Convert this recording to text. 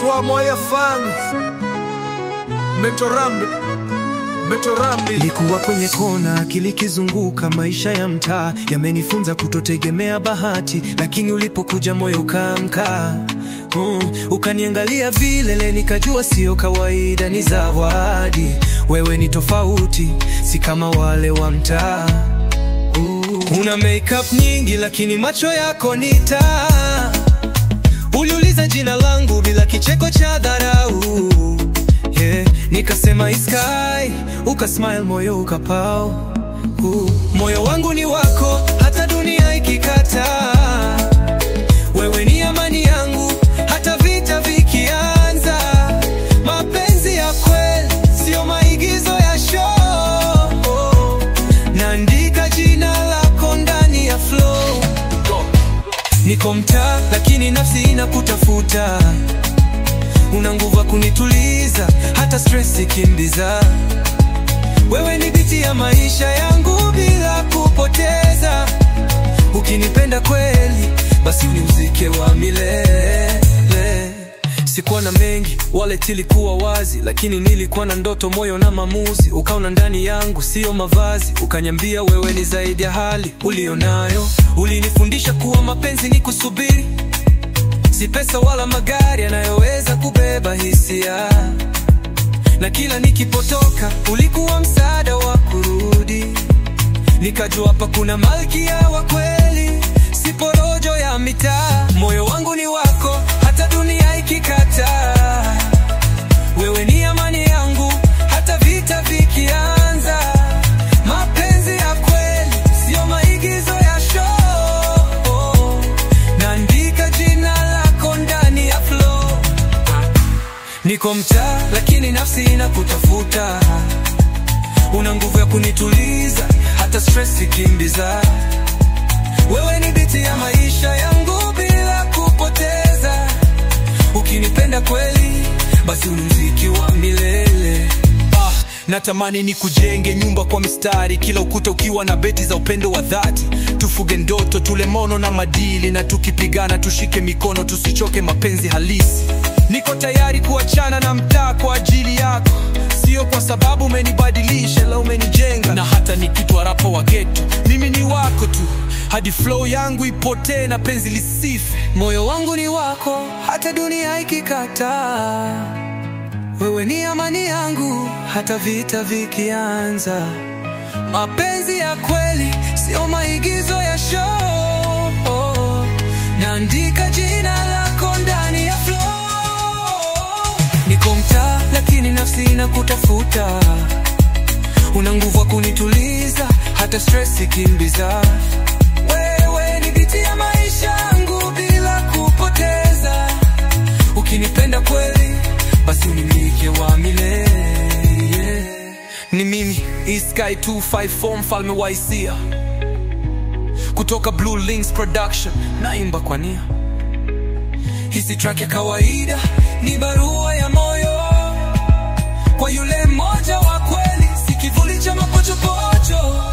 Twa moya fans Metorambi. Nilikuwa kwenye kona, akili kizunguka, maisha ya mtaa yamenifunza kutotegemea bahati, lakini ulipokuja moyo ukaamka. Ukaniangalia vile, nikajua sio kawaida, ni zawadi. Wewe ni tofauti, si kama wale wa mtaa. Una makeup nyingi lakini macho yako ni taa. Uliuliza jina langu bila kicheko cha dharau. Nikasema Iskai, ukasmile, moyo ukapao. Moyo wangu ni wako, hata dunia ikikataa. Wewe ni amani yangu, hata vita vikianza. Mapenzi ya kweli, sio maigizo ya show. Naandika jina lako ndani ya flow. Niko mtaa, lakini nafsi inakutafuta. Una nguvu ya kunituliza, hata stress ikimbiza. Wewe ni biti ya maisha yangu bila kupoteza. Ukinipenda kweli, basi ni muziki wa milele. Sikuwa na mengi, wallet ilikuwa wazi, lakini nilikuwa na ndoto, moyo na maamuzi. Ukaona ndani yangu, sio mavazi. Ukaniambia wewe ni zaidi ya hali ulionayo. Ulinifundisha kuwa mapenzi ni kusubiri, si pesa wala magari yanayoweza kubeba hisia. Na kila nikipotoka, ulikuwa msaada wa kurudi. Nikajua hapa kuna malkia wa kweli, si porojo ya mitaa. Moyo wangu ni wako, hata dunia ikikataa. Wewe ni amani yangu, hata vita vikianza. Mapenzi ya kweli, sio maigizo ya show. Naandika jina lako ndani ya flow. Niko mtaa, lakini nafsi inakutafuta. Una nguvu ya kunituliza, hata stress ikimbiza. Wewe ni biti ya maisha yangu bila kupoteza. Ukinipenda kweli, basi ni muziki wa milele. Natamani ni kujenge nyumba kwa mistari, kila ukuta ukiwa na beti za upendo wa dhati. Tufuge ndoto, tule mono na madili, na tukipigana tushike mikono, tusichoke mapenzi halisi. Niko tayari kuachana na mtaa kwa ajili yako, sio kwa sababu umenibadilisha, la umenijenga. Na hata nikitwa rapa wa ghetto, mimi ni wako tu, hadi flow yangu ipotee na penzi lisife. Moyo wangu ni wako, hata dunia ikikataa. Wewe ni amani yangu, hata vita vikianza. Mapenzi ya kweli, sio maigizo ya show. Naandika jina lako ndani ya flow. Niko mtaa, lakini nafsi inakutafuta. Una nguvu ya kunituliza, hata stress ikimbiza. Wewe ni biti ya maisha yangu bila kupoteza. Ukinipenda kweli, basi ni muziki wa milele. Ni mimi Iskai 254, mfalme wa hisia, kutoka Blue Links Production. Naimba kwa nia. Hizi track ya kawaida, ni barua ya moyo kwa yule mmoja wa kweli, si kivuli cha mapochopocho.